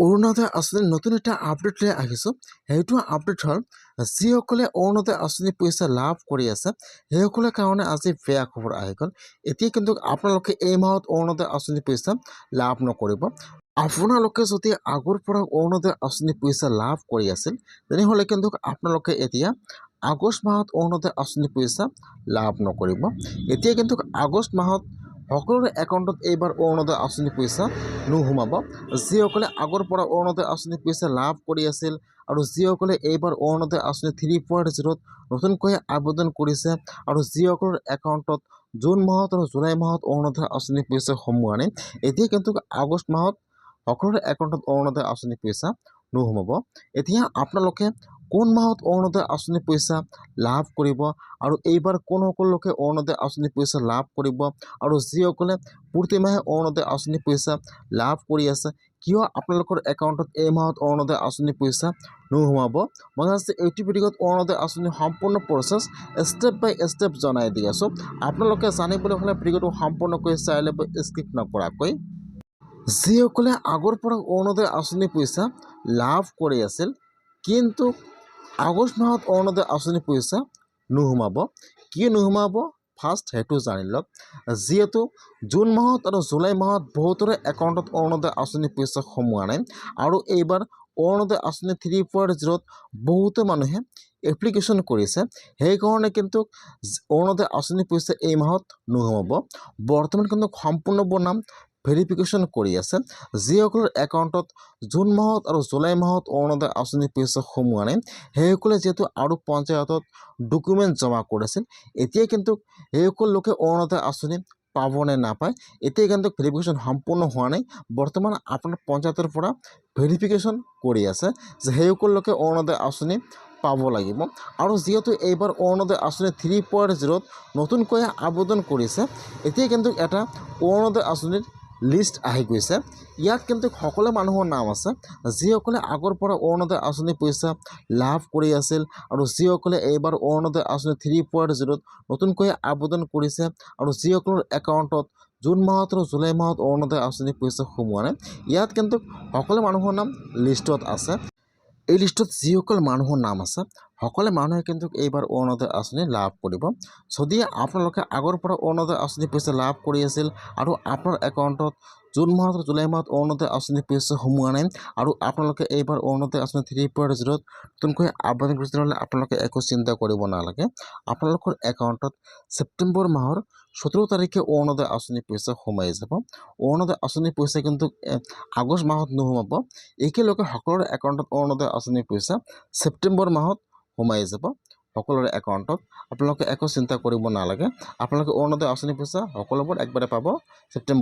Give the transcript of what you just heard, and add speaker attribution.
Speaker 1: অৰুণোদয় আঁচনিৰ নতুন এটা আপডেট লৈ আহিছোঁ। সেইটো আপডেট হ'ল যিসকলে অৰুণোদয় আঁচনি পইচা লাভ কৰি আছে সেইসকলৰ কাৰণে আজি বেয়া খবৰ আহি গ'ল। এতিয়া কিন্তু আপোনালোকে এই মাহত অৰুণোদয় আঁচনি পইচা লাভ নকৰিব। আপোনালোকে যদি আগৰ পৰা অৰুণোদয় আঁচনি পইচা লাভ কৰি আছিল তেনেহ'লে কিন্তু আপোনালোকে এতিয়া আগষ্ট মাহত অৰুণোদয় আঁচনি পইচা লাভ নকৰিব। এতিয়া কিন্তু আগষ্ট মাহত সকলোৰে একাউণ্টত এইবাৰ অৰুণোদয় আঁচনি পইচা নোসোমাব। যিসকলে আগৰ পৰা অৰুণোদয় আঁচনি পইচা লাভ কৰি আছিল আৰু যিসকলে এইবাৰ অৰুণোদয় আঁচনি 3.0ত নতুনকৈ আবেদন কৰিছে আৰু যিসকলৰ একাউণ্টত জুন মাহত আৰু জুলাই মাহত অৰুণোদয় আঁচনি পইচা সোমোৱা নাই, এতিয়া কিন্তু আগষ্ট মাহত সকলোৰে একাউণ্টত অৰুণোদয় আঁচনি পইচা নোসোমাব। এতিয়া আপোনালোকে কোন মাহত অৰুণোদয় আঁচনি পইচা লাভ কৰিব আৰু এইবাৰ কোনসকল লোকে অৰুণোদয় আঁচনি পইচা লাভ কৰিব আৰু যিসকলে প্ৰতিমাহে অৰুণোদয় আঁচনি পইচা লাভ কৰি আছে কিয় আপোনালোকৰ একাউণ্টত এই মাহত অৰুণোদয় আঁচনি পইচা নোসোমাব, মই আজি এইটো ভিডিঅ'ত অৰুণোদয় আঁচনি সম্পূৰ্ণ প্ৰচেছ ষ্টেপ বাই ষ্টেপ জনাই দি আছোঁ। আপোনালোকে জানিবলৈ হ'লে ভিডিঅ'টো সম্পূৰ্ণকৈ চাই ল'ব স্কিপ নকৰাকৈ। যিসকলে আগৰ পৰা অৰুণোদয় আঁচনি পইচা লাভ কৰি আছিল কিন্তু আগষ্ট মাহত অৰুণোদয় আঁচনি পইচা নোসোমাব, কি নোসোমাব ফাৰ্ষ্ট সেইটো জানি লওক। যিহেতু জুন মাহত আৰু জুলাই মাহত বহুতৰে একাউণ্টত অৰুণোদয় আঁচনি পইচা সোমোৱা নাই আৰু এইবাৰ অৰুণোদয় আঁচনি 3.0ত বহুতো মানুহে এপ্লিকেশ্যন কৰিছে, সেইকাৰণে কিন্তু অৰুণোদয় আঁচনি পইচা এই মাহত নোসোমাব। বৰ্তমান কিন্তু সম্পূৰ্ণবোৰ নাম ভেৰিফিকেশ্যন কৰি আছে। যিসকলৰ একাউণ্টত জুন মাহত আৰু জুলাই মাহত অৰুণোদয় আঁচনি পইচা সোমোৱা নাই সেইসকলে যিহেতু আৰু পঞ্চায়তত ডকুমেণ্ট জমা কৰিছিল, এতিয়া কিন্তু সেইসকল লোকে অৰুণোদয় আঁচনি পাব নে নাপায় এতিয়া কিন্তু ভেৰিফিকেশ্যন সম্পূৰ্ণ হোৱা নাই। বৰ্তমান আপোনাৰ পঞ্চায়তৰ পৰা ভেৰিফিকেশ্যন কৰি আছে যে সেইসকল লোকে অৰুণোদয় আঁচনি পাব লাগিব। আৰু যিহেতু এইবাৰ অৰুণোদয় আঁচনি 3.0ত নতুনকৈ আবেদন কৰিছে, এতিয়া কিন্তু এটা অৰুণোদয় আঁচনিৰ লিষ্ট আহি গৈছে। ইয়াত কিন্তু সকলো মানুহৰ নাম আছে যিসকলে আগৰ পৰা অৰুণোদয় আঁচনি পইচা লাভ কৰি আছিল আৰু যিসকলে এইবাৰ অৰুণোদয় আঁচনি 3.0ত নতুনকৈ আবেদন কৰিছে আৰু যিসকলৰ একাউণ্টত জুন মাহত আৰু জুলাই মাহত অৰুণোদয় আঁচনি পইচা সোমোৱা নাই, ইয়াত কিন্তু সকলো মানুহৰ নাম লিষ্টত আছে। এই লিষ্টত যিসকল মানুহৰ নাম আছে সকলো মানুহে কিন্তু এইবাৰ অৰুণোদয় আঁচনি লাভ কৰিব। যদি আপোনালোকে আগৰ পৰা অৰুণোদয় আঁচনি পইচা লাভ কৰি আছিল আৰু আপোনাৰ একাউণ্টত জুন মাহত আৰু জুলাই মাহত অৰুণোদয় আঁচনি পইচা সোমোৱা নাই আৰু আপোনালোকে এইবাৰ অৰুণোদয় আঁচনি 3.0ত নতুনকৈ আবেদন কৰিছে তেনেহ'লে আপোনালোকে একো চিন্তা কৰিব নালাগে। আপোনালোকৰ একাউণ্টত ছেপ্টেম্বৰ মাহৰ 17 তাৰিখে অৰুণোদয় আঁচনি পইচা সোমাই যাব। অৰুণোদয় আঁচনি পইচা কিন্তু আগষ্ট মাহত নোসোমাব, একেলগে সকলোৰে একাউণ্টত অৰুণোদয় আঁচনি পইচা ছেপ্টেম্বৰ মাহত সোমাই যাব সকলোৰে একাউণ্টত। আপোনালোকে একো চিন্তা কৰিব নালাগে, আপোনালোকে অৰুণোদয় আঁচনি পইচা সকলোবোৰ একবাৰে পাব ছেপ্টেম্বৰ